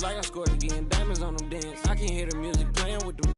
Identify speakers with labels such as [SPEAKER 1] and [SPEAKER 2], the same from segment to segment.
[SPEAKER 1] It's like I scored again, diamonds on them dance. I can hear the music playing with them.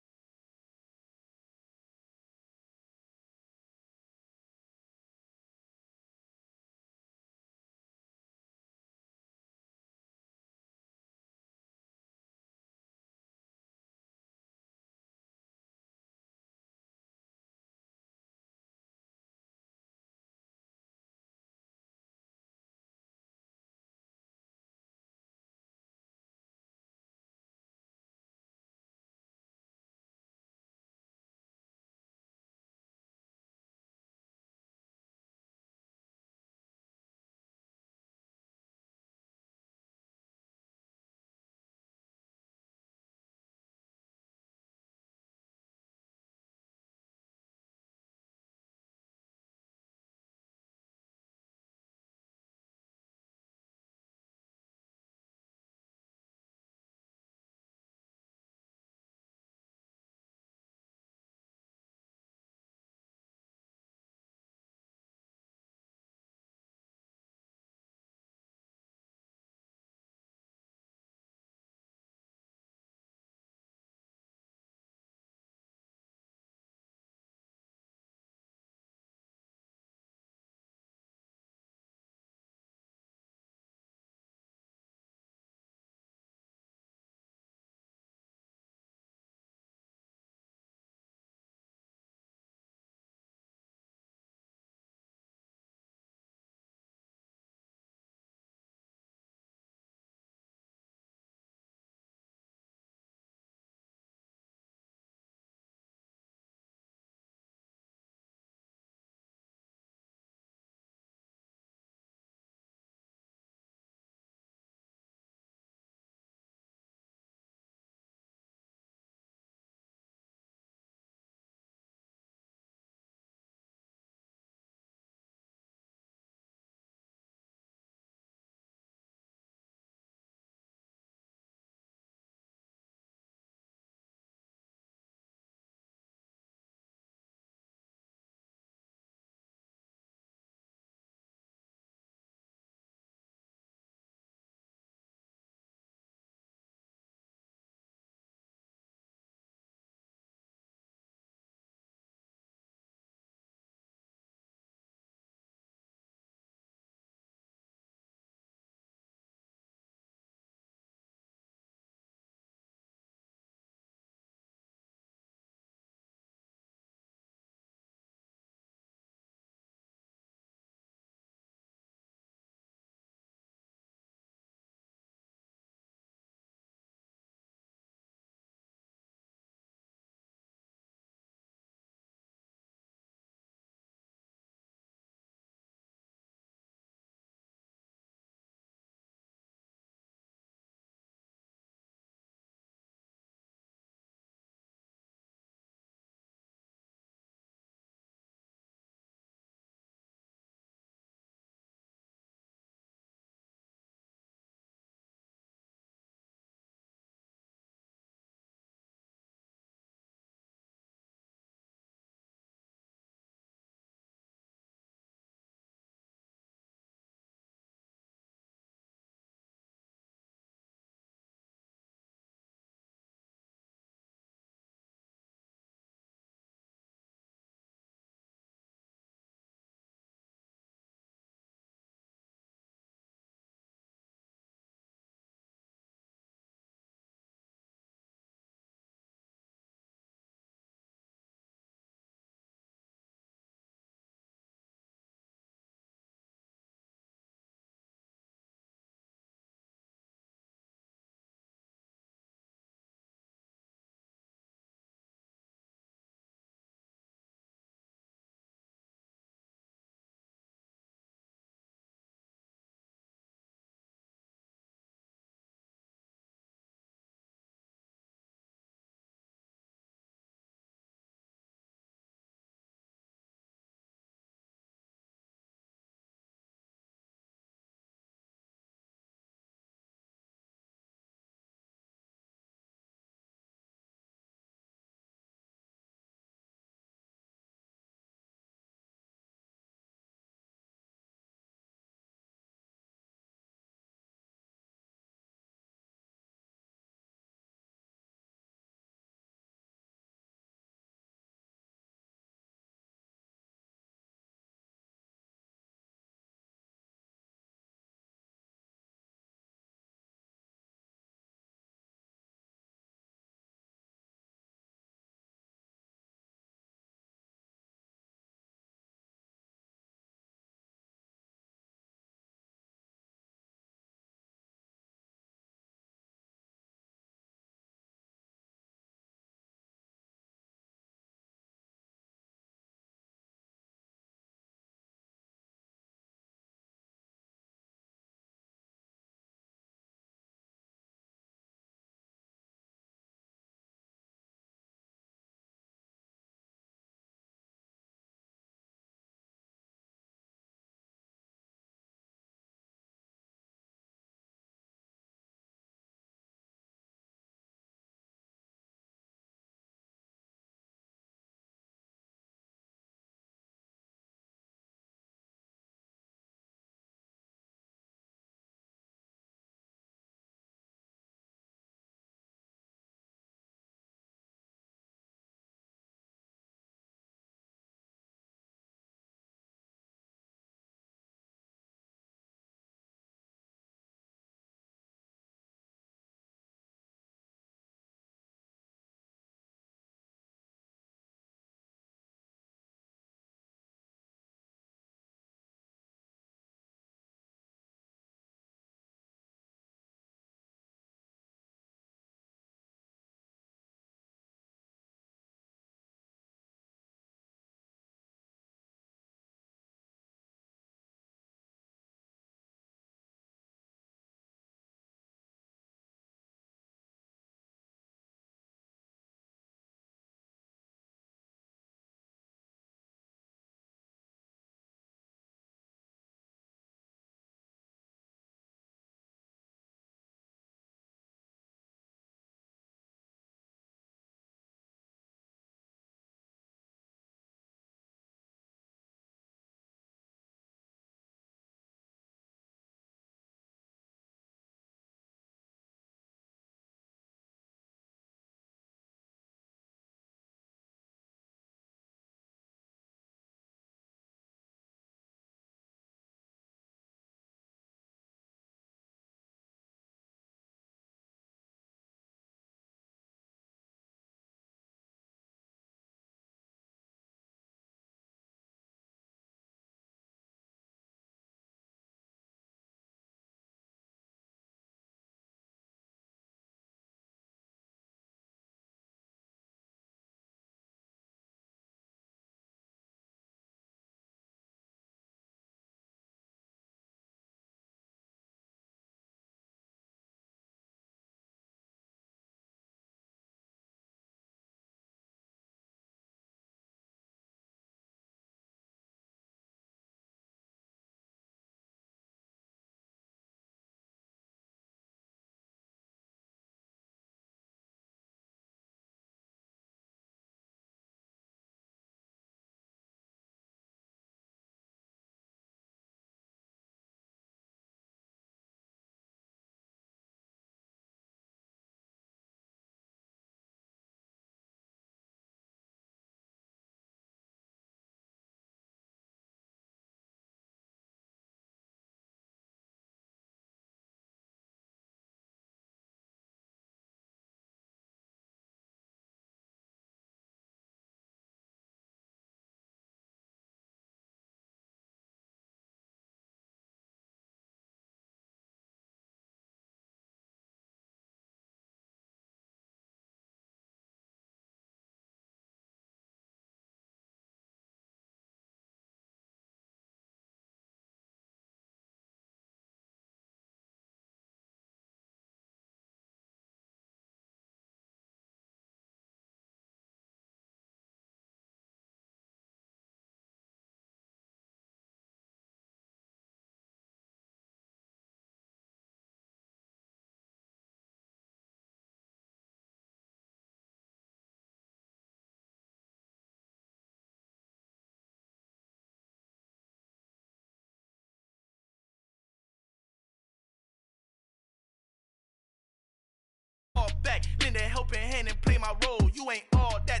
[SPEAKER 2] back, lend a helping hand and play my role. You ain't all that.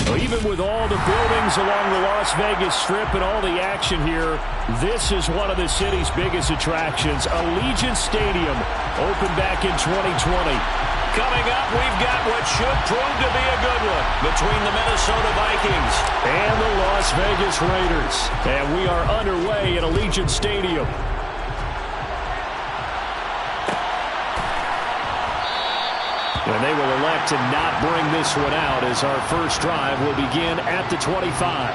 [SPEAKER 3] Well, even with all the buildings along the Las Vegas Strip and all the action here, this is one of the city's biggest attractions. Allegiant Stadium opened back in 2020.
[SPEAKER 4] Coming up, we've got what should prove to be a good one between the Minnesota Vikings
[SPEAKER 3] and the Las Vegas Raiders. And we are underway at Allegiant Stadium. And they will elect to not bring this one out as our first drive will begin at the 25.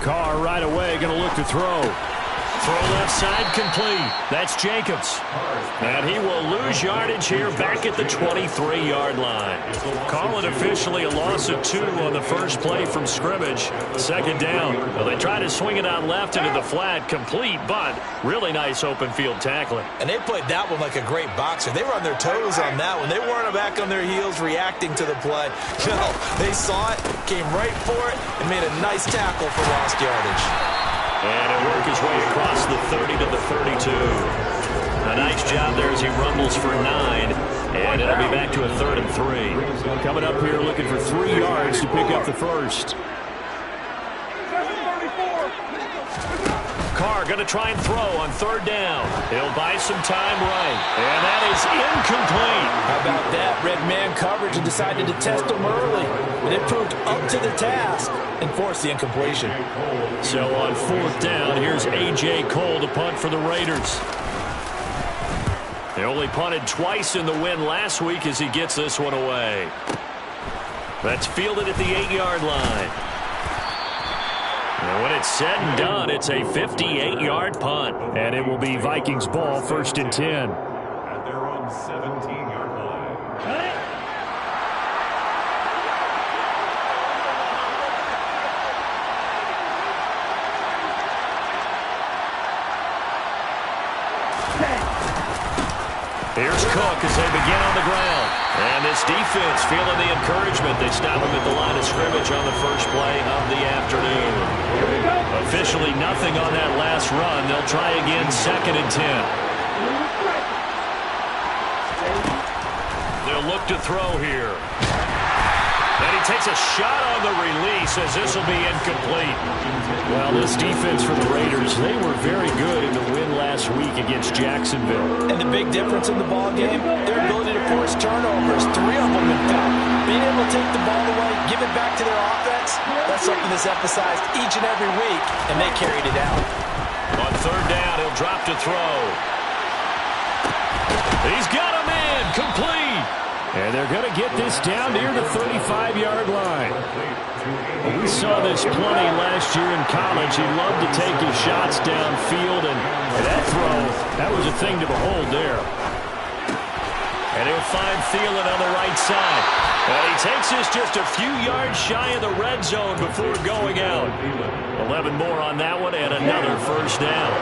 [SPEAKER 3] Carr right away going to look to throw.
[SPEAKER 4] Throw left side complete. That's Jacobs. And he will lose yardage here back at the 23-yard line. Call it officially a loss of 2 on the first play from scrimmage. Second down. Well, they try to swing it out left into the flat. Complete, but really nice open field tackling.
[SPEAKER 5] And they played that one like a great boxer. They were on their toes on that one. They weren't back on their heels reacting to the play. No, they saw it, came right for it, and made a nice tackle for lost yardage.
[SPEAKER 4] And he'll work his way across the 30 to the 32. A nice job there as he rumbles for 9. And it'll be back to a 3rd and 3.
[SPEAKER 3] Coming up here looking for 3 yards to pick up the first.
[SPEAKER 4] Carr going to try and throw on 3rd down. He'll buy some time right. And that is incomplete.
[SPEAKER 5] How about that? Red man coverage and decided to test him early. And it proved up to the task and forced the incompletion.
[SPEAKER 4] So on 4th down, here's A.J. Cole to punt for the Raiders. They only punted twice in the win last week as he gets this one away. That's fielded at the 8-yard line. And when it's said and done, it's a 58-yard punt.
[SPEAKER 3] And it will be Vikings ball, 1st and 10.
[SPEAKER 6] At their own 17-yard line.
[SPEAKER 4] Here's Cook as they begin on the ground. And this defense feeling the encouragement. They stop him at the line of scrimmage on the first play of the afternoon. Officially nothing on that last run. They'll try again 2nd and 10. They'll look to throw here. And he takes a shot on the release as this will be incomplete.
[SPEAKER 3] Well, this defense for the Raiders, they were very good in the win last week against Jacksonville.
[SPEAKER 5] And the big difference in the ball game, their ability to force turnovers, 3 of them in fact. Being able to take the ball away, give it back to their offense, that's something that's emphasized each and every week, and they carried it out.
[SPEAKER 4] On 3rd down, he'll drop to throw. He's got a man, complete.
[SPEAKER 3] And they're going to get this down near the 35-yard line. We saw this plenty last year in college. He loved to take his shots downfield, and that throw, that was a thing to behold there.
[SPEAKER 4] And he'll find Thielen on the right side. And he takes this just a few yards shy of the red zone before going out. 11 more on that one, and another first down.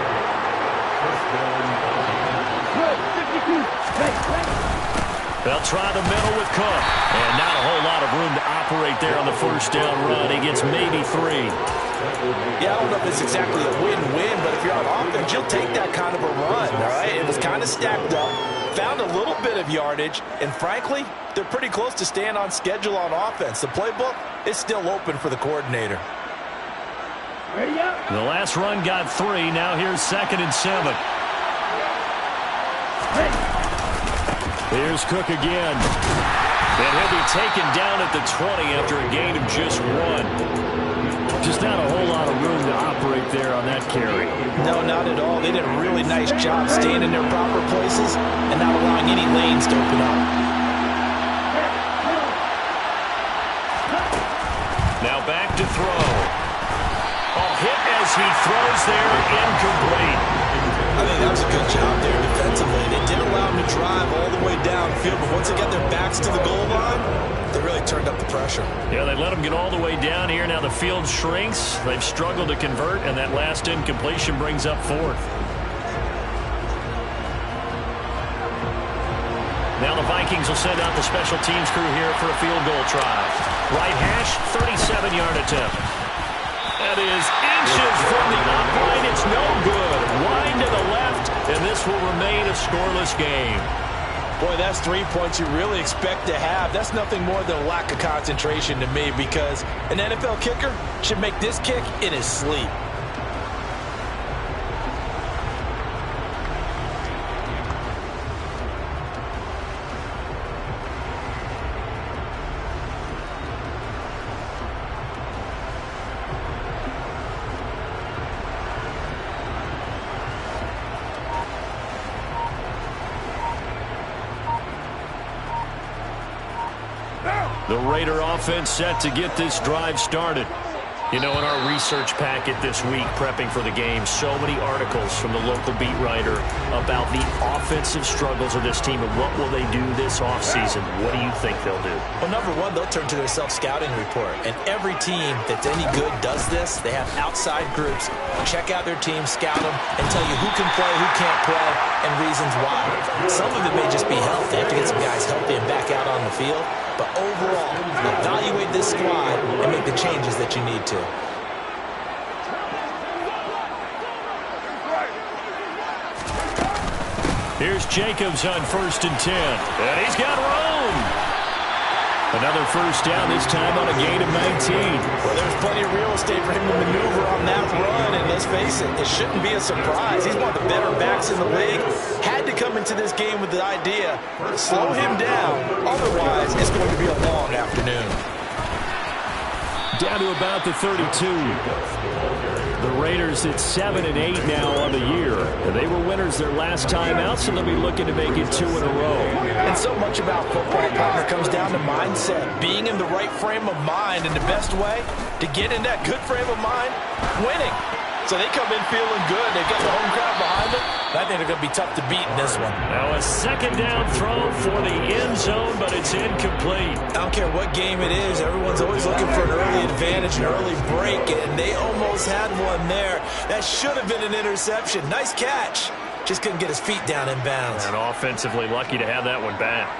[SPEAKER 4] They'll try the middle with Cook. And not a whole lot of room to operate there on the first down run. He gets maybe 3.
[SPEAKER 5] Yeah, I don't know if it's exactly a win-win, but if you're on offense, you'll take that kind of a run, all right? It was kind of stacked up, found a little bit of yardage, and frankly, they're pretty close to staying on schedule on offense. The playbook is still open for the coordinator.
[SPEAKER 4] The last run got 3. Now here's 2nd and 7.
[SPEAKER 3] Here's Cook again.
[SPEAKER 4] And he'll be taken down at the 20 after a gain of just 1.
[SPEAKER 3] Just not a whole lot of room to operate there on that carry.
[SPEAKER 5] No, not at all. They did a really nice job staying in their proper places and not allowing any lanes to open up.
[SPEAKER 4] Now back to throw. Oh, hit as he throws there, incomplete.
[SPEAKER 5] I think that was a good job there defensively. They did allow them to drive all the way downfield, but once they got their backs to the goal line, they really turned up the pressure.
[SPEAKER 4] Yeah, they let them get all the way down here. Now the field shrinks. They've struggled to convert, and that last incompletion brings up fourth. Now the Vikings will send out the special teams crew here for a field goal try. Right hash, 37-yard attempt. That is inches from the upright. It's no good. Wide to the left, and this will remain a scoreless game.
[SPEAKER 5] Boy, that's 3 points you really expect to have. That's nothing more than a lack of concentration to me, because an NFL kicker should make this kick in his sleep.
[SPEAKER 4] The Raider offense set to get this drive started. You know, in our research packet this week, prepping for the game, so many articles from the local beat writer about the offensive struggles of this team and what will they do this offseason. What do you think they'll do?
[SPEAKER 5] Well, number one, they'll turn to their self-scouting report. And every team that's any good does this. They have outside groups. Check out their team, scout them, and tell you who can play, who can't play, and reasons why. Some of it may just be health. They have to get some guys healthy and back out on the field. But overall, evaluate this squad and make the changes that you need to.
[SPEAKER 4] Here's Jacobs on 1st and 10. And he's got room. Another first down, this time on a gain of 19.
[SPEAKER 5] Well, there's plenty of real estate for him to maneuver on that run, and let's face it, it shouldn't be a surprise. He's one of the better backs in the league. Had to come into this game with the idea, slow him down, otherwise it's going to be a long afternoon.
[SPEAKER 3] Down to about the 32. The Raiders at 7-8 now on the year. They were winners their last time out, so they'll be looking to make it 2 in a row.
[SPEAKER 5] And so much about football, partner, comes down to mindset. Being in the right frame of mind, and the best way to get in that good frame of mind, winning. So they come in feeling good. They've got the home crowd behind them. I think they're going to be tough to beat in this one.
[SPEAKER 4] Now a second down throw for the end zone, but it's incomplete.
[SPEAKER 5] I don't care what game it is. Everyone's always looking for an early advantage, an early break, and they almost had one there. That should have been an interception. Nice catch. Just couldn't get his feet down in bounds.
[SPEAKER 4] And offensively lucky to have that one back.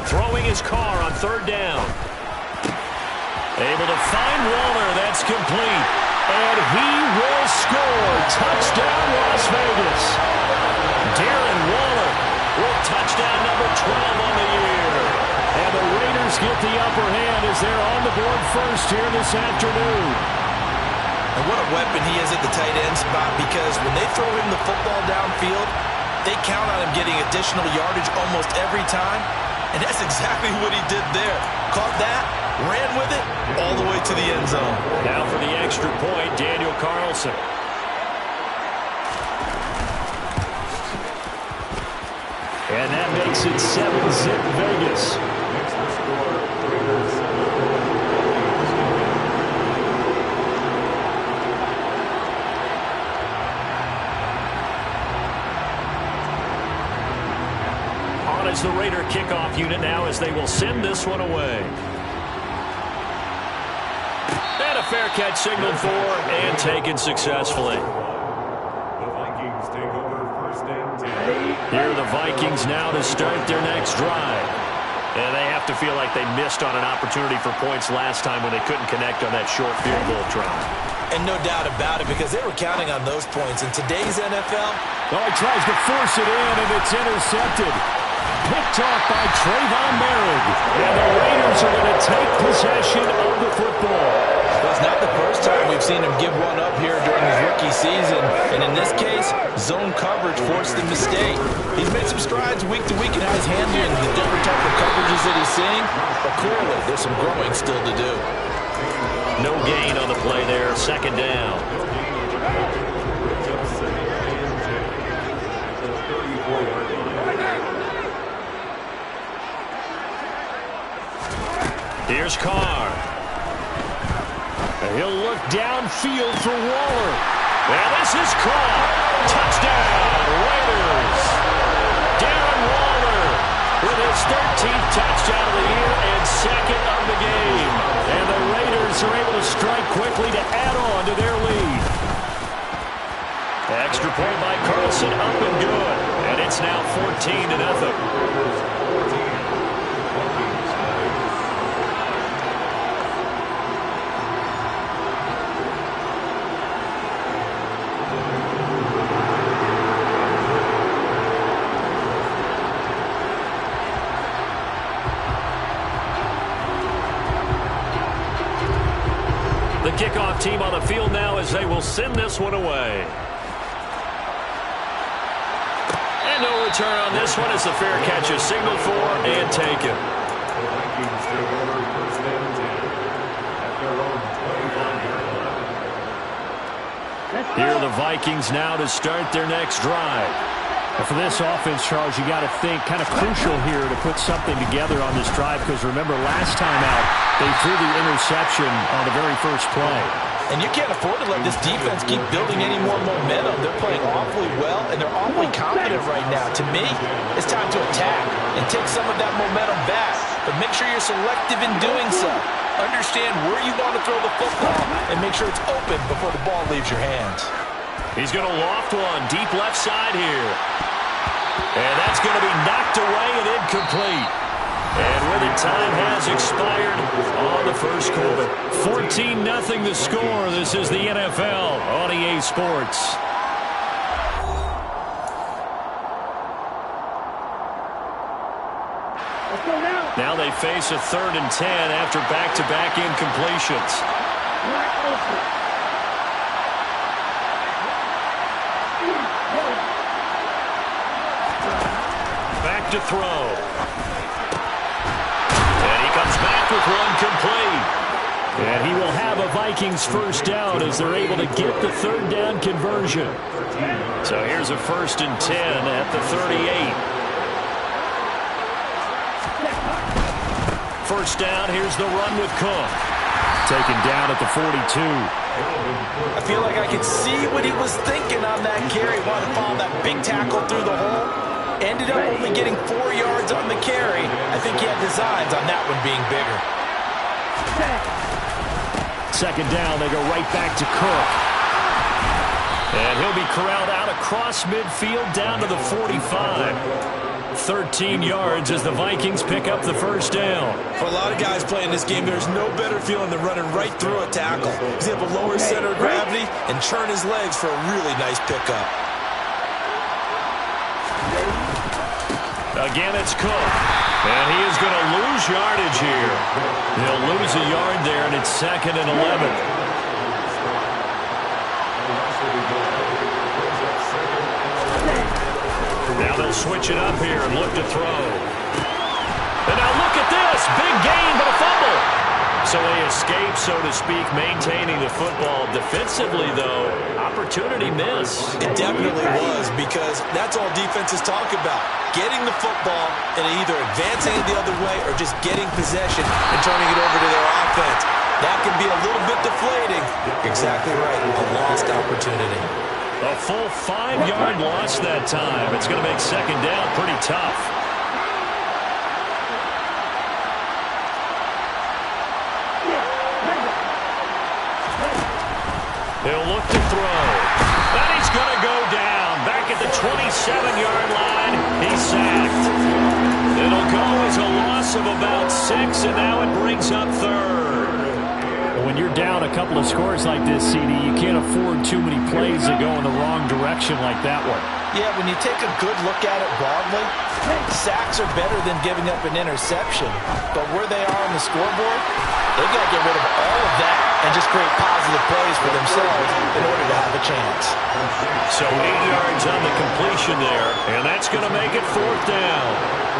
[SPEAKER 4] Throwing his car on 3rd down. Able to find Waller. That's complete. And he will score. Touchdown, Las Vegas. Darren Waller with touchdown number 12 on the year.
[SPEAKER 3] And the Raiders get the upper hand as they're on the board first here this afternoon.
[SPEAKER 5] And what a weapon he is at the tight end spot, because when they throw him the football downfield, they count on him getting additional yardage almost every time. And that's exactly what he did there. Caught that, ran with it, all the way to the end zone.
[SPEAKER 4] Now for the extra point, Daniel Carlson.
[SPEAKER 3] And that makes it 7-zip Vegas.
[SPEAKER 4] On as the Raider kickoff unit now, as they will send this one away. And a fair catch signaled for and taken successfully.
[SPEAKER 6] The Vikings take over 1st and 10.
[SPEAKER 4] Here are the Vikings now to start their next drive. And they have to feel like they missed on an opportunity for points last time when they couldn't connect on that short field goal try.
[SPEAKER 5] And no doubt about it, because they were counting on those points. In today's NFL,
[SPEAKER 3] Oh, he tries to force it in, and it's intercepted. Picked off by Trayvon Merrick. And the Raiders are going to take possession of the football.
[SPEAKER 5] well, it's not the first time we've seen him give one up here during his rookie season. And in this case, zone coverage forced the mistake. He's made some strides week to week in how he's handling the different type of coverages that he's seeing. But clearly, there's some growing still to do.
[SPEAKER 4] No gain on the play there. 2nd down. Here's Carr.
[SPEAKER 3] And he'll look downfield for Waller.
[SPEAKER 4] And this is caught. Touchdown, Raiders. Darren Waller with his 13th touchdown of the year and second of the game. And the Raiders are able to strike quickly to add on to their lead. Extra point by Carlson, up and good. And it's now 14-0. The kickoff team on the field now as they will send this one away. And no return on this one as the fair catch is signaled for and taken.
[SPEAKER 6] The Vikings take over first and 10 at their own 25-yard line.
[SPEAKER 4] Here are the Vikings now to start their next drive.
[SPEAKER 3] And for this offense, Charles, you got to think kind of crucial here to put something together on this drive, because remember last time out they threw the interception on the very first play.
[SPEAKER 5] And you can't afford to let this defense keep building any more momentum. They're playing awfully well, and they're awfully confident right now. To me, it's time to attack and take some of that momentum back. But make sure you're selective in doing so. Understand where you want to throw the football and make sure it's open before the ball leaves your hands.
[SPEAKER 4] He's going to loft one deep left side here. And that's going to be knocked away and incomplete. And with it, time has expired on the first quarter. 14-0 the score. This is the NFL on EA Sports. Now they face a 3rd and 10 after back-to-back incompletions. Back to throw. And he comes back with one complete.
[SPEAKER 3] And he will have a Vikings first down as they're able to get the 3rd down conversion.
[SPEAKER 4] So here's a 1st and 10 at the 38. First down, here's the run with Cook.
[SPEAKER 3] Taken down at the 42.
[SPEAKER 5] I feel like I could see what he was thinking on that carry. Wanted to follow that big tackle through the hole. Ended up only getting 4 yards on the carry. I think he had designs on that one being bigger.
[SPEAKER 3] Second down, they go right back to Cook.
[SPEAKER 4] And he'll be corralled out across midfield down to the 45. 13 yards as the Vikings pick up the first down.
[SPEAKER 7] For a lot of guys playing this game, there's no better feeling than running right through a tackle. He's able to lower center of gravity and churn his legs for a really nice pickup.
[SPEAKER 4] Again, it's Cook. And he is going to lose yardage here. He'll lose a yard there, and it's 2nd and 11. Now they'll switch it up here and look to throw. And now look at this. Big gain, but a fumble. So they escape, so to speak, maintaining the football. Defensively, though, opportunity miss.
[SPEAKER 7] It definitely was, because that's all defenses talk about. Getting the football and either advancing it the other way or just getting possession and turning it over to their offense. That can be a little bit deflating.
[SPEAKER 5] Exactly right. A lost opportunity.
[SPEAKER 4] A full 5-yard loss that time. It's going to make second down pretty tough. He'll look to throw. And he's going to go down. Back at the 27-yard line. He's sacked. It'll go as a loss of about 6, and now it brings up 3rd.
[SPEAKER 3] When you're down a couple of scores like this, CD, you can't afford too many plays that go in the wrong direction like that one.
[SPEAKER 5] Yeah, when you take a good look at it broadly, sacks are better than giving up an interception. But where they are on the scoreboard, they've got to get rid of all of that and just create positive plays for themselves in order to have a chance.
[SPEAKER 4] So 8 yards on the completion there, and that's going to make it 4th down.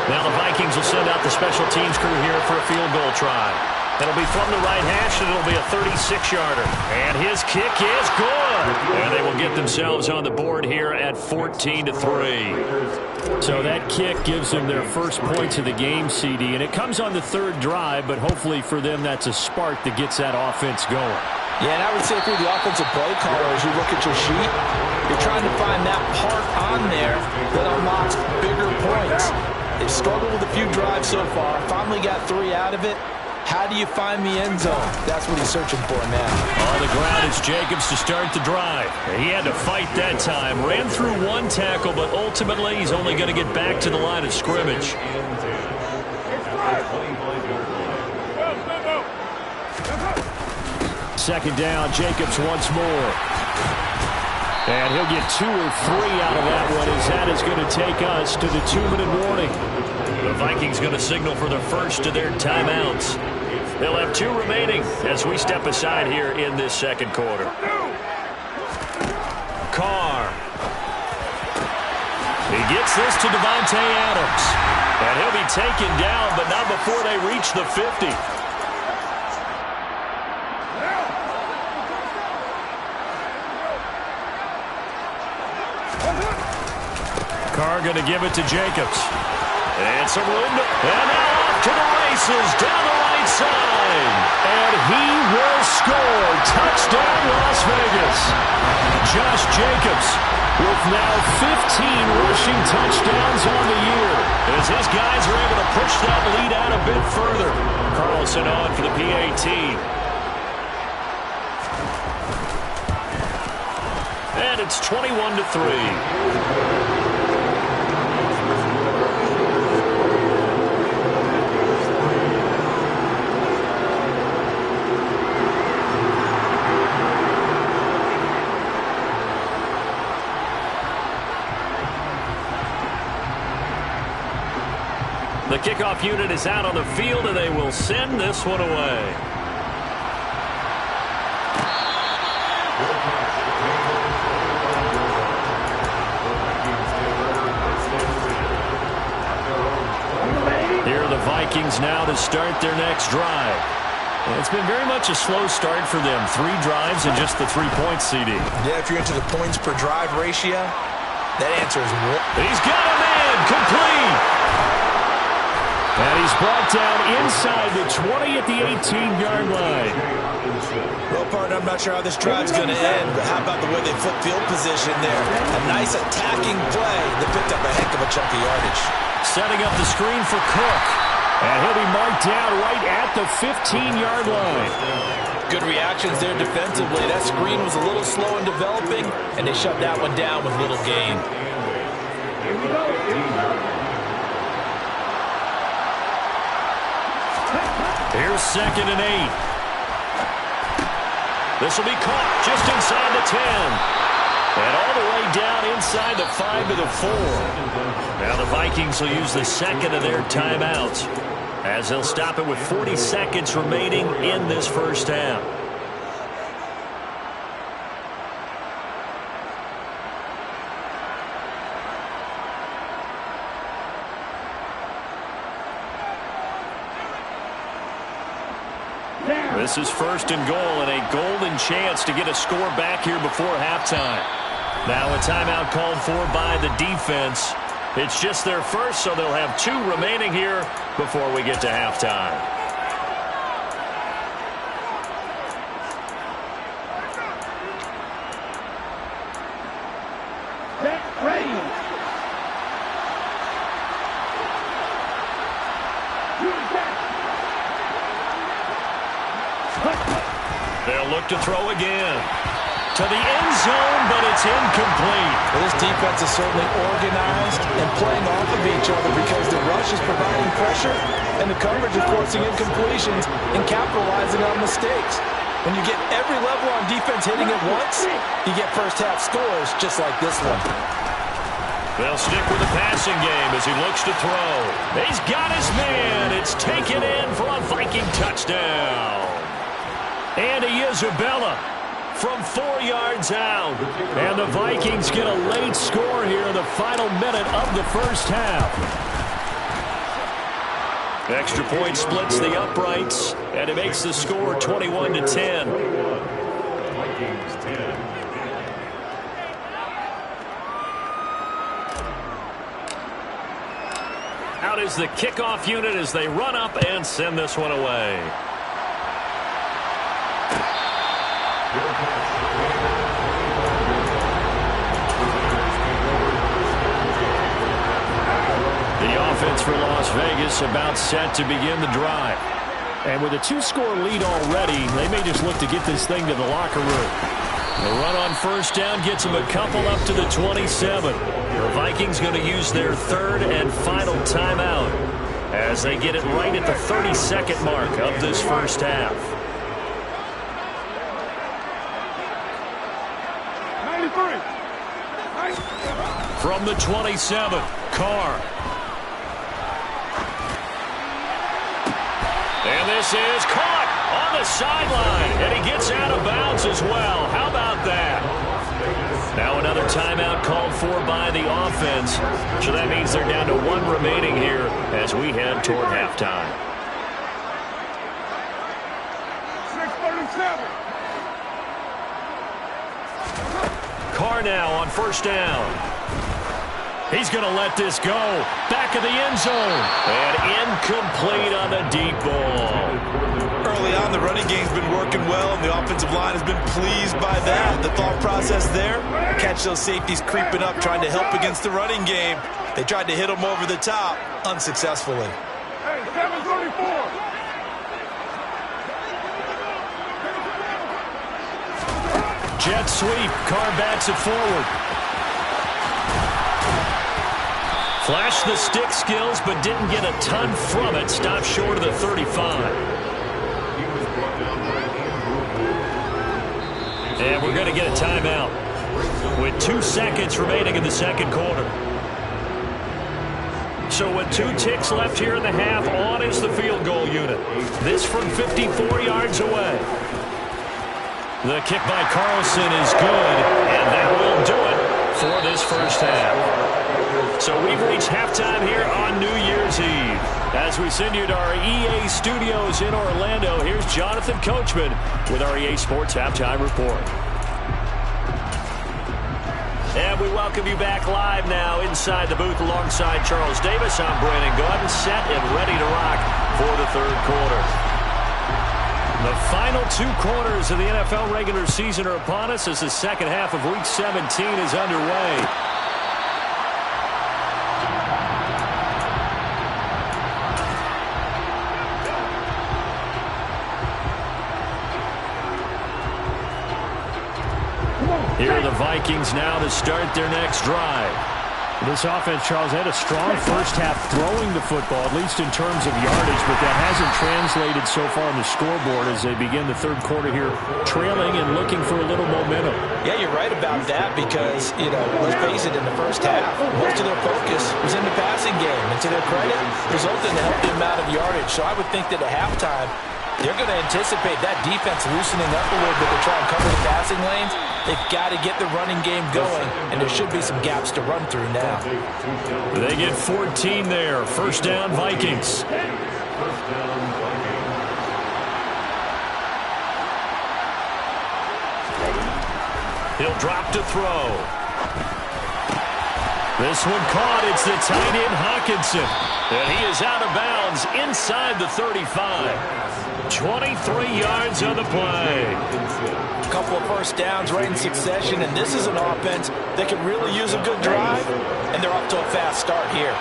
[SPEAKER 4] Now the Vikings will send out the special teams crew here for a field goal try. It'll be from the right hash, and it'll be a 36-yarder. And his kick is good. And they will get themselves on the board here at 14-3.
[SPEAKER 3] So that kick gives them their first points of the game, CD. And it comes on the 3rd drive, but hopefully for them that's a spark that gets that offense going.
[SPEAKER 5] Yeah, and I would say if you're the offensive play caller, as you look at your sheet, you're trying to find that part on there that unlocks bigger points. They've struggled with a few drives so far. Finally got 3 out of it. How do you find the end zone? That's what he's searching for now.
[SPEAKER 4] On the ground is Jacobs to start the drive. He had to fight that time. Ran through 1 tackle, but ultimately he's only going to get back to the line of scrimmage.
[SPEAKER 3] Second down, Jacobs once more. And he'll get 2 or 3 out of that one, as that is going to take us to the 2-minute warning.
[SPEAKER 4] The Vikings going to signal for the first of their timeouts. They'll have 2 remaining as we step aside here in this second quarter. Carr. He gets this to Devontae Adams. And he'll be taken down, but not before they reach the 50. Carr going to give it to Jacobs. And some room to... And now off to the races down the right side.
[SPEAKER 3] And he will score. Touchdown, Las Vegas. Josh Jacobs with now 15 rushing touchdowns on the year,
[SPEAKER 4] as his guys are able to push that lead out a bit further. Carlson on for the PAT. And it's 21-3. The kickoff unit is out on the field, and they will send this one away. Here are the Vikings now to start their next drive. And it's been very much a slow start for them. 3 drives and just the 3 points, CD.
[SPEAKER 5] Yeah, if you're into the points per drive ratio, that answer is 1.
[SPEAKER 4] He's got a man complete.
[SPEAKER 3] And he's brought down inside the 20 at the 18-yard line.
[SPEAKER 5] Well, partner, I'm not sure how this drive's going to end, but how about the way they flip field position there? A nice attacking play that picked up a heck of a chunk of yardage.
[SPEAKER 4] Setting up the screen for Cook.
[SPEAKER 3] And he'll be marked down right at the 15-yard line.
[SPEAKER 5] Good reactions there defensively. That screen was a little slow in developing, and they shut that one down with little gain.
[SPEAKER 4] Here's 2nd and 8. This will be caught just inside the 10. And all the way down inside the 5 to the 4. Now the Vikings will use the 2nd of their timeouts, as they'll stop it with 40 seconds remaining in this first half. This is 1st and goal, and a golden chance to get a score back here before halftime. Now a timeout called for by the defense. It's just their first, so they'll have 2 remaining here before we get to halftime. They'll look to throw again. To the end zone, but it's incomplete.
[SPEAKER 5] Well, this defense is certainly organized and playing off of each other because the rush is providing pressure and the coverage is forcing incompletions and capitalizing on mistakes. When you get every level on defense hitting at once, you get first-half scores just like this one.
[SPEAKER 4] They'll stick with the passing game as he looks to throw. He's got his man. It's taken in for a Viking touchdown. And Isabella from 4 yards out.
[SPEAKER 3] And the Vikings get a late score here in the final minute of the first half.
[SPEAKER 4] Extra point splits the uprights, and it makes the score 21-10.
[SPEAKER 6] Vikings 10.
[SPEAKER 4] Out is the kickoff unit as they run up and send this one away.
[SPEAKER 3] The offense for Las Vegas about set to begin the drive. And with a 2-score lead already, they may just look to get this thing to the locker room. The run on first down gets them a couple up to the 27. The Vikings going to use their third and final timeout as they get it right at the 30-second mark of this first half.
[SPEAKER 6] 93.
[SPEAKER 3] From the 27, Carr. And this is caught on the sideline, and he gets out of bounds as well. How about that? Now another timeout called for by the offense, so that means they're down to 1 remaining here as we head toward halftime.
[SPEAKER 6] 637.
[SPEAKER 3] Carr now on first down. He's going to let this go. Back of the end zone. And incomplete on the deep ball.
[SPEAKER 7] Early on, the running game's been working well, and the offensive line has been pleased by that. The thought process there, catch those safeties creeping up, trying to help against the running game. They tried to hit them over the top, unsuccessfully.
[SPEAKER 6] Hey, 734.
[SPEAKER 3] Jet sweep. Carr backs it forward. Flashed the stick skills, but didn't get a ton from it. Stopped short of the 35. And we're going to get a timeout with 2 seconds remaining in the second quarter. So with 2 ticks left here in the half, on is the field goal unit. This from 54 yards away. The kick by Carlson is good, and that will do it for this first half. So we've reached halftime here on New Year's Eve. As we send you to our EA studios in Orlando, here's Jonathan Coachman with our EA Sports Halftime Report. And we welcome you back live now inside the booth alongside Charles Davis. I'm Brandon Gordon, set and ready to rock for the third quarter. The final 2 quarters of the NFL regular season are upon us as the second half of Week 17 is underway. Here are the Vikings now to start their next drive. This offense, Charles, had a strong first half throwing the football, at least in terms of yardage, but that hasn't translated so far on the scoreboard as they begin the third quarter here, trailing and looking for a little momentum.
[SPEAKER 5] Yeah, you're right about that because, let's face it, in the first half, most of their focus was in the passing game. And to their credit, resulted in a healthy amount of yardage. So I would think that at halftime, they're going to anticipate that defense loosening up a little bit to try and cover the passing lanes. They've got to get the running game going, and there should be some gaps to run through now.
[SPEAKER 3] They get 14 there. First down, Vikings. He'll drop to throw. This one caught. It's the tight end, Hawkinson. And he is out of bounds inside the 35. 23 yards on the play.
[SPEAKER 5] A couple of first downs right in succession, and this is an offense that could really use a good drive, and they're off to a fast start here.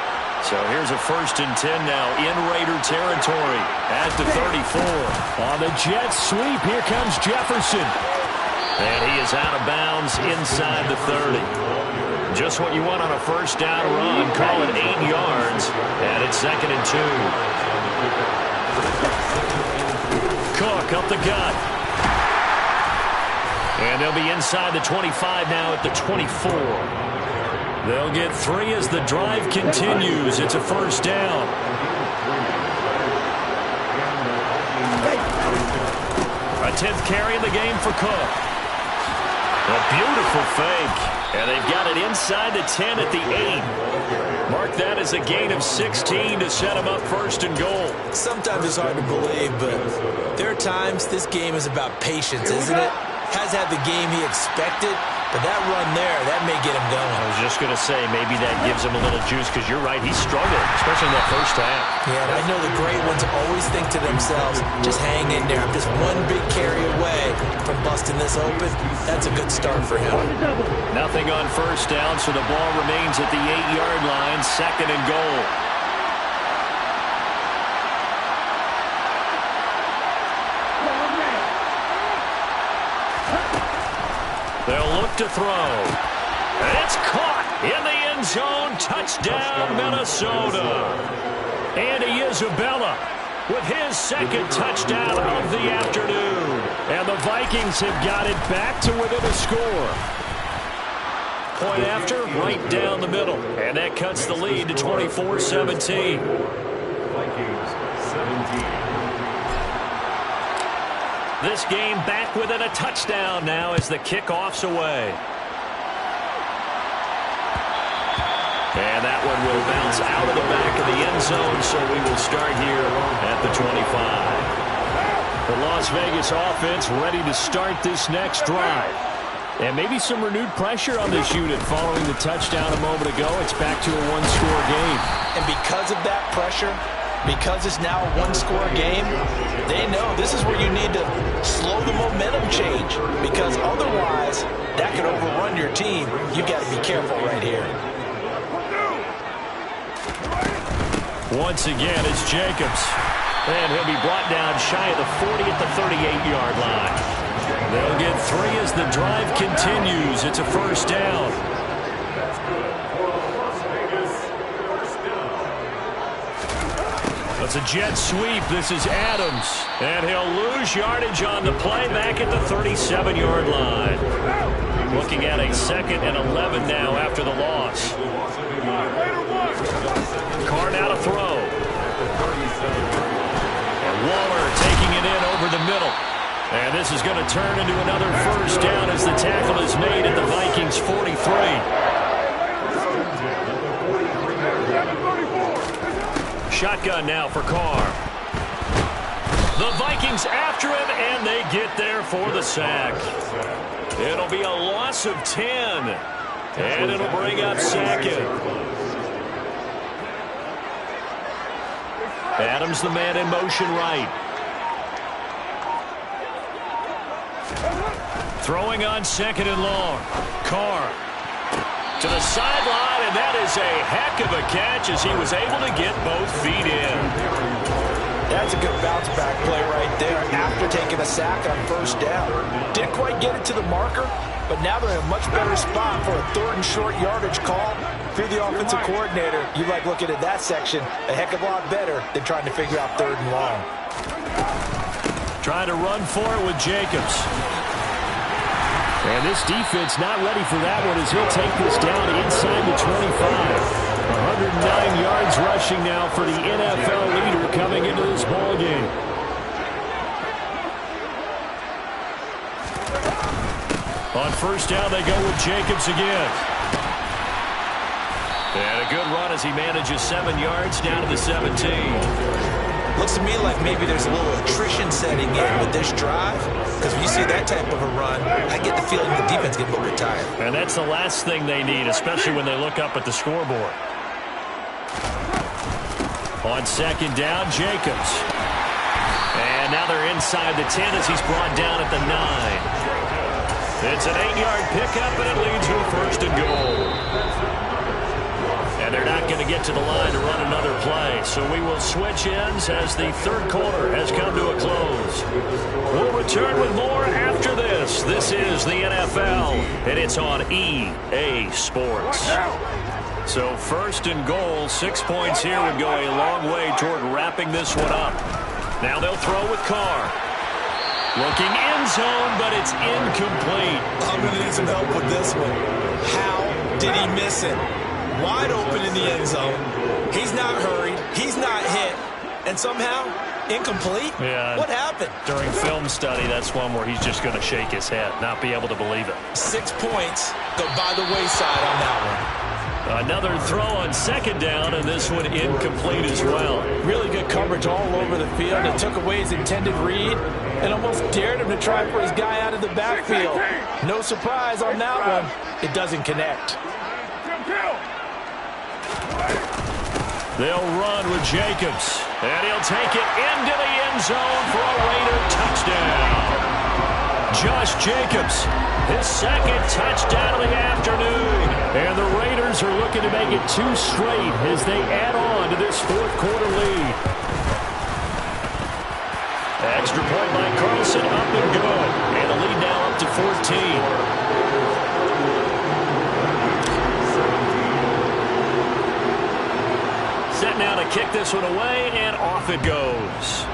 [SPEAKER 3] So here's a 1st and 10 now in Raider territory at the 34. On the jet sweep, here comes Jefferson. And he is out of bounds inside the 30. Just what you want on a first down run. Call it 8 yards, and it's 2nd and 2. Cook up the gut. And they'll be inside the 25 now at the 24. They'll get 3 as the drive continues. It's a first down. A 10th carry in the game for Cook. A beautiful fake. And they've got it inside the 10 at the 8. Mark that as a gain of 16 to set them up 1st and goal.
[SPEAKER 7] Sometimes it's hard to believe, but there are times this game is about patience, isn't it? Has had the game he expected, But that run there, that may get him going.
[SPEAKER 4] I was just going to say, maybe that gives him a little juice, because you're right, he's struggling, especially in that first half.
[SPEAKER 7] Yeah, and I know the great ones always think to themselves, just hang in there. I'm just one big carry away from busting this open. That's a good start for him.
[SPEAKER 4] Nothing on first down, so the ball remains at the 8-yard line, 2nd and goal. They'll look to throw. It's caught in the end zone. Touchdown, Minnesota. Andy Isabella with his 2nd touchdown of the afternoon.
[SPEAKER 3] And the Vikings have got it back to within a score.
[SPEAKER 4] Point after, right down the middle. And that cuts the lead to 24-17.
[SPEAKER 6] Vikings 17.
[SPEAKER 4] This game back within a touchdown now as the kickoff's away. And that one will bounce out of the back of the end zone, so we will start here at the 25.
[SPEAKER 3] The Las Vegas offense ready to start this next drive. And maybe some renewed pressure on this unit following the touchdown a moment ago. It's back to a one-score game.
[SPEAKER 5] And because of that pressure, because it's now a one-score game, they know this is where you need to slow the momentum change, because otherwise that could overrun your team. You've got to be careful right here.
[SPEAKER 3] Once again, it's Jacobs.
[SPEAKER 4] And he'll be brought down shy of the 40 at the 38-yard line.
[SPEAKER 3] They'll get 3 as the drive continues. It's a first down. It's a jet sweep. This is Adams.
[SPEAKER 4] And he'll lose yardage on the play back at the 37-yard line. Looking at a 2nd and 11 now after the loss. Carr now to throw. And Waller taking it in over the middle. And this is going to turn into another first down as the tackle is made at the Vikings 43. Shotgun now for Carr. The Vikings after him, and they get there for the sack. It'll be a loss of 10, and it'll bring up 2nd. Adams, the man in motion right. Throwing on 2nd and long. Carr to the sideline, and that is a heck of a catch as he was able to get both feet in.
[SPEAKER 5] That's a good bounce back play right there after taking a sack on first down. Didn't quite get it to the marker, but now they're in a much better spot for a 3rd and short yardage call. If you're the offensive coordinator, you like looking at that section a heck of a lot better than trying to figure out 3rd and long.
[SPEAKER 3] Trying to run for it with Jacobs. And this defense not ready for that one as he'll take this down inside the 25. 109 yards rushing now for the NFL leader coming into this ball game. On first down, they go with Jacobs again.
[SPEAKER 4] And a good run as he manages 7 yards down to the 17.
[SPEAKER 7] Looks to me like maybe there's a little attrition setting in with this drive, because when you see that type of a run, I get the feeling the defense gets a little bit tired.
[SPEAKER 4] And that's the last thing they need, especially when they look up at the scoreboard.
[SPEAKER 3] On 2nd down, Jacobs.
[SPEAKER 4] And now they're inside the 10 as he's brought down at the 9. It's an 8-yard pickup, and it leads to a 1st and goal. And they're not going to get to the line to run another play. So we will switch ends as the 3rd quarter has come to a close. We'll return with more after this. This is the NFL, and it's on EA Sports. So 1st and goal, 6 points here would go a long way toward wrapping this one up. Now they'll throw with Carr. Looking end zone, but it's incomplete.
[SPEAKER 7] I'm going to need some help with this one. How did he miss it? Wide open in the end zone. He's not hurried. He's not hit. And somehow, incomplete?
[SPEAKER 4] Yeah.
[SPEAKER 7] What happened?
[SPEAKER 4] During film study, that's one where he's just going to shake his head, not be able to believe it.
[SPEAKER 7] 6 points go by the wayside on that one.
[SPEAKER 4] Another throw on second down, and this one incomplete as well.
[SPEAKER 5] Really good coverage all over the field. It took away his intended read and almost dared him to try for his guy out of the backfield. No surprise on that one. It doesn't connect.
[SPEAKER 4] They'll run with Jacobs, and he'll take it into the end zone for a Raider touchdown. Josh Jacobs, his second touchdown of the afternoon. And the Raiders are looking to make it 2 straight as they add on to this fourth-quarter lead. Extra point by Carlson, up and good. And the lead now up to 14. Set now to kick this one away, and off it goes.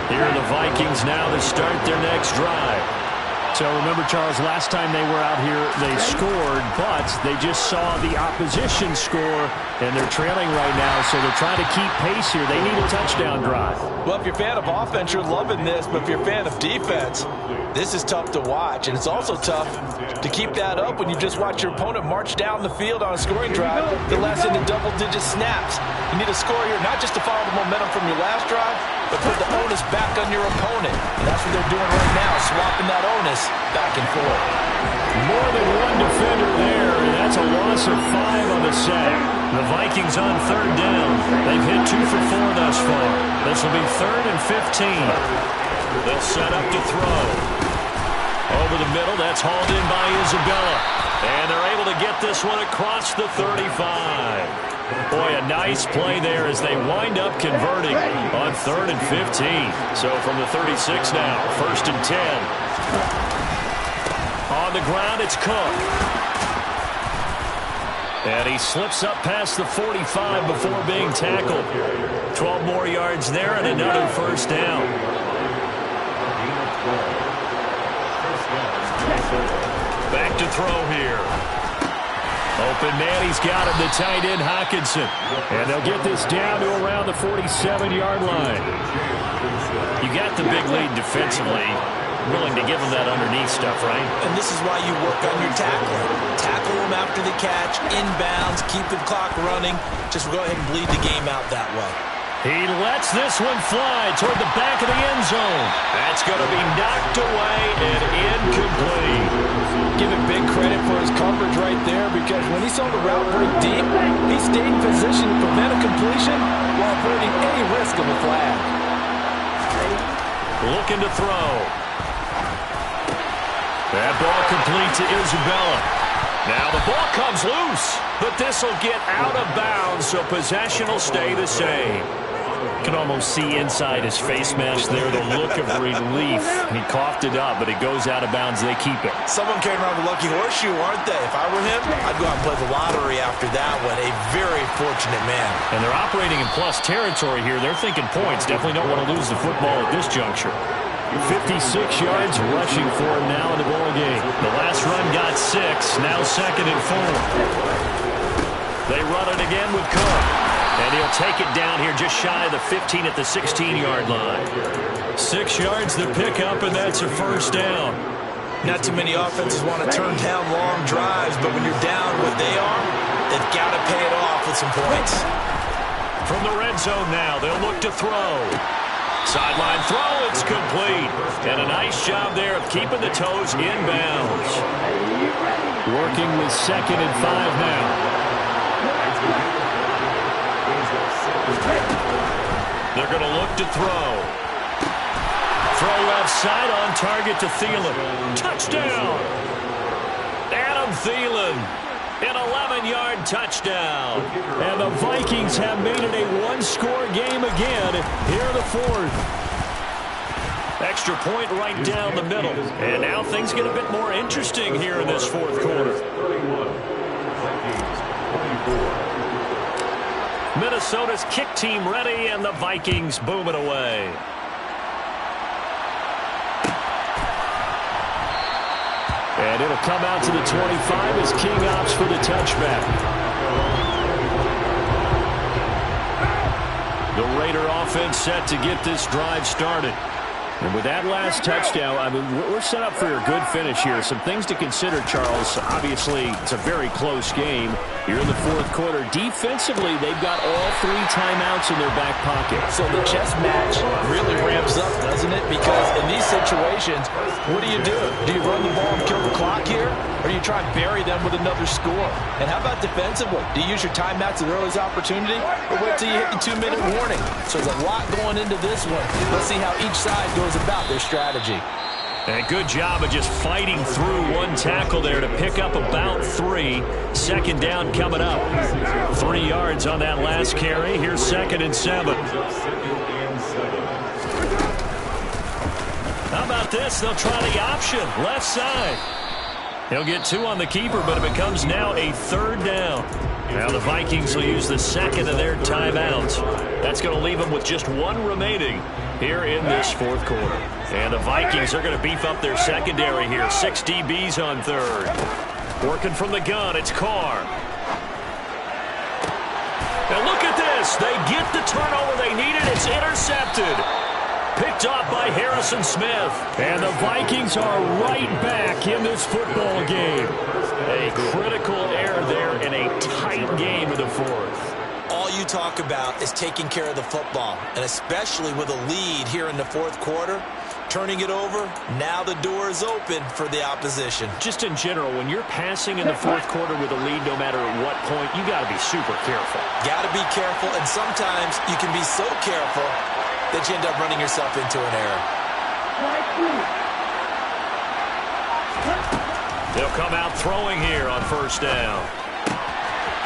[SPEAKER 4] Here are the Vikings now to start their next drive.
[SPEAKER 3] So remember, Charles, last time they were out here, they scored, but they just saw the opposition score, and they're trailing right now, so they're trying to keep pace here. They need a touchdown drive.
[SPEAKER 5] Well, if you're a fan of offense, you're loving this, but if you're a fan of defense, this is tough to watch, and it's also tough to keep that up when you just watch your opponent march down the field on a scoring drive that lasts into double-digit snaps. You need a score here, not just to follow the momentum from your last drive, but put the onus back on your opponent. And that's what they're doing right now, swapping that onus back and forth.
[SPEAKER 4] More than one defender there, and that's a loss of 5 on the sack. The Vikings on third down. They've hit 2 for 4 thus far. This will be 3rd and 15. They'll set up to throw. Over the middle, that's hauled in by Isabella. And they're able to get this one across the 35. Boy, a nice play there as they wind up converting on 3rd and 15. So from the 36 now, 1st and 10. On the ground, it's Cook. And he slips up past the 45 before being tackled. 12 more yards there and another first down. Back to throw here. Open man, he's got him, the tight end, Hockenson. And they'll get this down to around the 47-yard line. You got the big lead defensively. Willing to give him that underneath stuff, right?
[SPEAKER 5] And this is why you work on your tackling. Tackle him after the catch, inbounds, keep the clock running. Just go ahead and bleed the game out that way.
[SPEAKER 4] He lets this one fly toward the back of the end zone. That's going to be knocked away and incomplete.
[SPEAKER 5] Give him big credit for his coverage right there, because when he saw the route break deep, he stayed in position to prevent a completion while avoiding any risk of a flag.
[SPEAKER 4] Looking to throw. That ball complete to Isabella. Now the ball comes loose, but this will get out of bounds, so possession will stay the same. You can almost see inside his face mask there the look of relief. He coughed it up, but it goes out of bounds. They keep it.
[SPEAKER 5] Someone came around with a lucky horseshoe, aren't they? If I were him, I'd go out and play the lottery after that one. A very fortunate man.
[SPEAKER 4] And they're operating in plus territory here. They're thinking points. Definitely don't want to lose the football at this juncture. 56 yards rushing for him now in the ball game. The last run got 6. Now 2nd and 4. They run it again with Cook. And he'll take it down here just shy of the 15 at the 16-yard line. 6 yards to pick up, and that's a first down.
[SPEAKER 5] Not too many offenses want to turn down long drives, but when you're down what they are, they've got to pay it off with some points.
[SPEAKER 4] From the red zone now, they'll look to throw. Sideline throw, it's complete. And a nice job there of keeping the toes inbounds.
[SPEAKER 3] Working with 2nd and 5 now.
[SPEAKER 4] They're going to look to throw. Throw left side on target to Thielen. Touchdown! Adam Thielen. An 11-yard touchdown.
[SPEAKER 3] And the Vikings have made it a one-score game again here in the 4th.
[SPEAKER 4] Extra point right down the middle. And now things get a bit more interesting here in this 4th quarter. Minnesota's kick team ready, and the Vikings boom it away.
[SPEAKER 3] And it'll come out to the 25 as King opts for the touchback.
[SPEAKER 4] The Raider offense set to get this drive started. And with that last touchdown, I mean, we're set up for a good finish here. Some things to consider, Charles. Obviously, it's a very close game. You're in the fourth quarter. Defensively, they've got all 3 timeouts in their back pocket.
[SPEAKER 5] So the chess match really ramps up, doesn't it? Because in these situations, what do? Do you run the ball and kill the clock here? Or do you try and bury them with another score? And how about defensively? Do you use your timeouts at the earliest opportunity? Or wait till you hit the 2-minute warning? So there's a lot going into this one. Let's see how each side goes about their strategy.
[SPEAKER 4] And a good job of just fighting through one tackle there to pick up about 3. Second down coming up. 3 yards on that last carry. Here's 2nd and 7. How about this? They'll try the option. Left side. He'll get 2 on the keeper, but it becomes now a 3rd down. Now the Vikings will use the 2nd of their timeouts. That's going to leave them with just 1 remaining here in this 4th quarter. And the Vikings are going to beef up their secondary here. 6 DBs on 3rd. Working from the gun, it's Carr. And look at this. They get the turnover they needed. It's intercepted. Picked off by Harrison Smith.
[SPEAKER 3] And the Vikings are right back in this football game.
[SPEAKER 4] A critical error there in a tight game in the 4th.
[SPEAKER 7] All you talk about is taking care of the football, and especially with a lead here in the 4th quarter, turning it over, now the door is open for the opposition.
[SPEAKER 4] Just in general, when you're passing in the 4th quarter with a lead, no matter at what point, you got to be super careful.
[SPEAKER 7] Got to be careful, and sometimes you can be so careful that you end up running yourself into an error.
[SPEAKER 4] They'll come out throwing here on 1st down.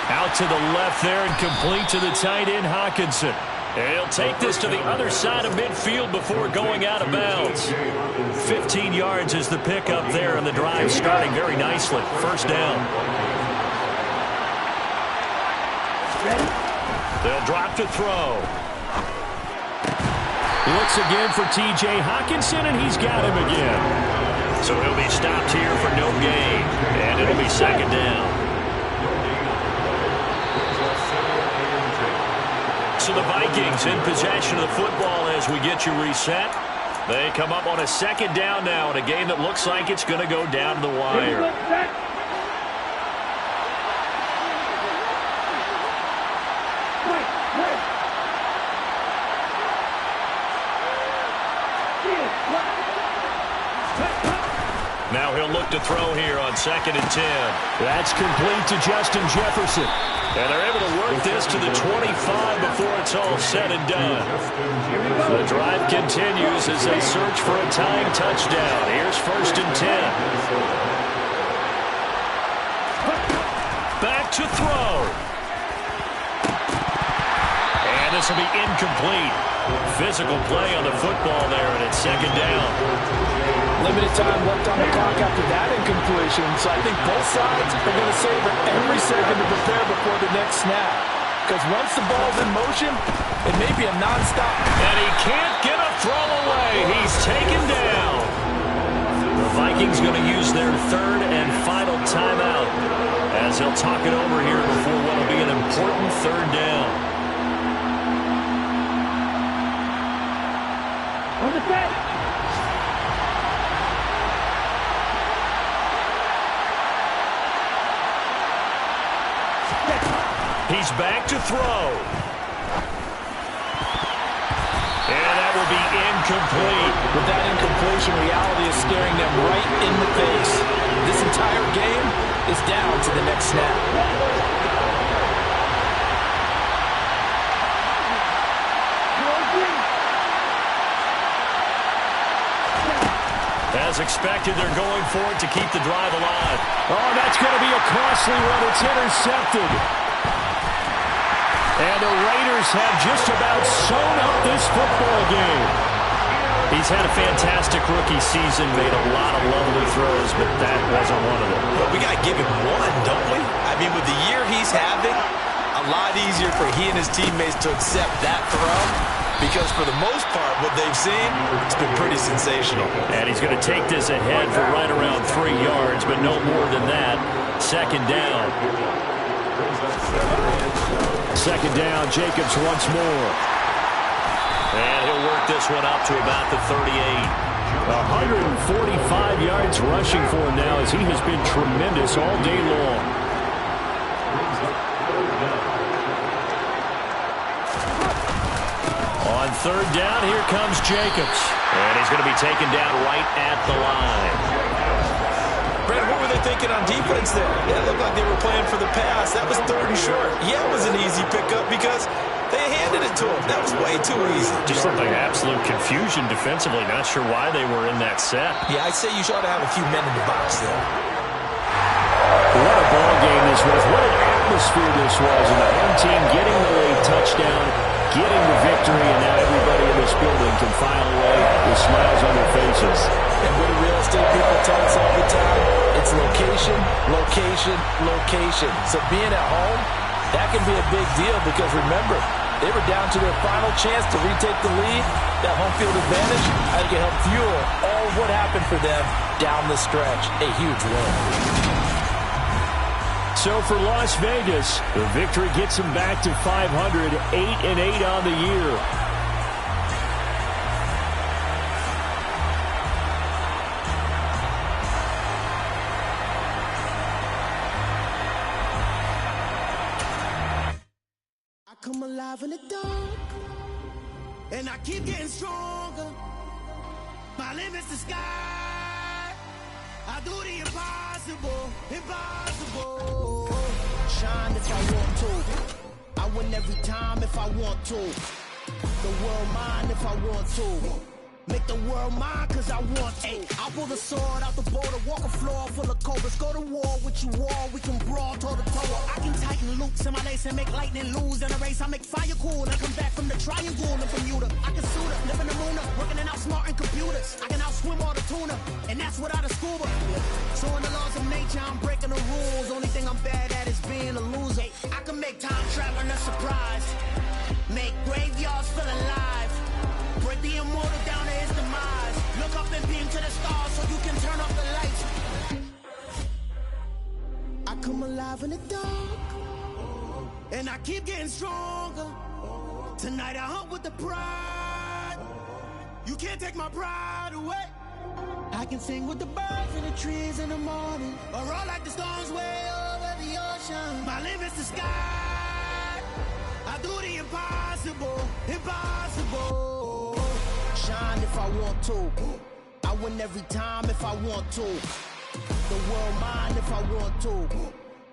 [SPEAKER 4] Out to the left there and complete to the tight end, Hawkinson. And he'll take this to the other side of midfield before going out of bounds. 15 yards is the pickup there, and the drive starting very nicely. 1st down. They'll drop to throw.
[SPEAKER 3] Looks again for T.J. Hawkinson, and he's got him again.
[SPEAKER 4] So he'll be stopped here for no gain, and it'll be 2nd down. So the Vikings in possession of the football as we get you reset. They come up on a 2nd down now in a game that looks like it's going to go down to the wire. Now he'll look to throw here on 2nd and 10.
[SPEAKER 3] That's complete to Justin Jefferson.
[SPEAKER 4] And they're able to work this to the 25 before it's all said and done. The drive continues as they search for a tying touchdown. Here's 1st and 10. Back to throw. And this will be incomplete. Physical play on the football there, and it's 2nd down.
[SPEAKER 5] Limited time left on the clock after that incompletion, so I think both sides are going to savor every second to prepare before the next snap. Because once the ball's in motion, it may be a nonstop.
[SPEAKER 4] And he can't get a throw away. He's taken down. The Vikings going to use their 3rd and final timeout as they'll talk it over here before what will be an important 3rd down.
[SPEAKER 8] On the set.
[SPEAKER 4] He's back to throw. And that will be incomplete.
[SPEAKER 5] With that incompletion, reality is staring them right in the face. This entire game is down to the next snap.
[SPEAKER 4] As expected, they're going for it to keep the drive alive.
[SPEAKER 3] Oh, that's going to be a costly one. It's intercepted. And the Raiders have just about sewn up this football game.
[SPEAKER 4] He's had a fantastic rookie season, made a lot of lovely throws, but that wasn't one of them.
[SPEAKER 7] But we got to give him one, don't we? I mean, with the year he's having, a lot easier for he and his teammates to accept that throw. Because for the most part, what they've seen, it's been pretty sensational.
[SPEAKER 4] And he's going to take this ahead for right around 3 yards, but no more than that. 2nd down.
[SPEAKER 3] 2nd down, Jacobs once more.
[SPEAKER 4] And he'll work this one up to about the 38.
[SPEAKER 3] 145 yards rushing for him now as he has been tremendous all day long.
[SPEAKER 4] On third down, here comes Jacobs. And he's going to be taken down right at the line.
[SPEAKER 7] Brad, what were they thinking on defense there? It looked like they were playing for the pass. That was third and short. Yeah, it was an easy pickup because they handed it to him. That was way too easy.
[SPEAKER 4] Just looked like absolute confusion defensively. Not sure why they were in that set.
[SPEAKER 7] Yeah, I'd say you should have a few men in the box there.
[SPEAKER 3] What a ball game this was. What an atmosphere this was. And the home team getting the late touchdown, getting the victory, and now everybody in this building can file away with smiles on their faces.
[SPEAKER 5] And what do real estate people tell us all the time? It's location, location, location. So being at home, that can be a big deal because remember, they were down to their final chance to retake the lead. That home field advantage, I think it helped fuel all of what happened for them down the stretch. A huge win.
[SPEAKER 3] So for Las Vegas, the victory gets them back to 500, 8-8 on the year.
[SPEAKER 1] I come alive in the dark, and I keep getting stronger. My limit's the sky. I do the impossible, impossible. Shine if I want to. I win every time if I want to. The world mine if I want to. Make the world mine cause I want to. I pull the sword out the border, walk a floor full of cobras. Go to war with you all, we can brawl toe to toe. I can tighten loops in my lace and make lightning lose in a race. I make fire cool and come back from the triangle in Bermuda. I can suit up, live in the moon up, working and outsmarting computers. I can outswim all the tuna, and that's without a scuba. So in the laws of nature, I'm breaking the rules. Only thing I'm bad at is being a loser. I can make time traveling a surprise, make graveyards feel alive. Break the immortal down to his demise. Look up and beam to the stars so you can turn off the lights. I come alive in the dark, and I keep getting stronger. Tonight I hunt with the pride. You can't take my pride away. I can sing with the birds and the trees in the morning, or roll like the storms way over the ocean. My limit's the sky. I do the impossible, impossible. Shine if I want to. I win every time if I want to. The world mine if I want to.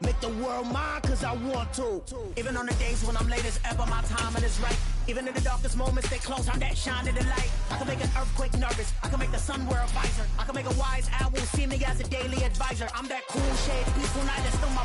[SPEAKER 1] Make the world mine cause I want to. Even on the days when I'm late as ever, my timing is right. Even in the darkest moments, stay close, I'm that shine in the light. I can make an earthquake nervous, I can make the sun wear a visor. I can make a wise owl see me as a daily advisor. I'm that cool shade, peaceful night, that's still my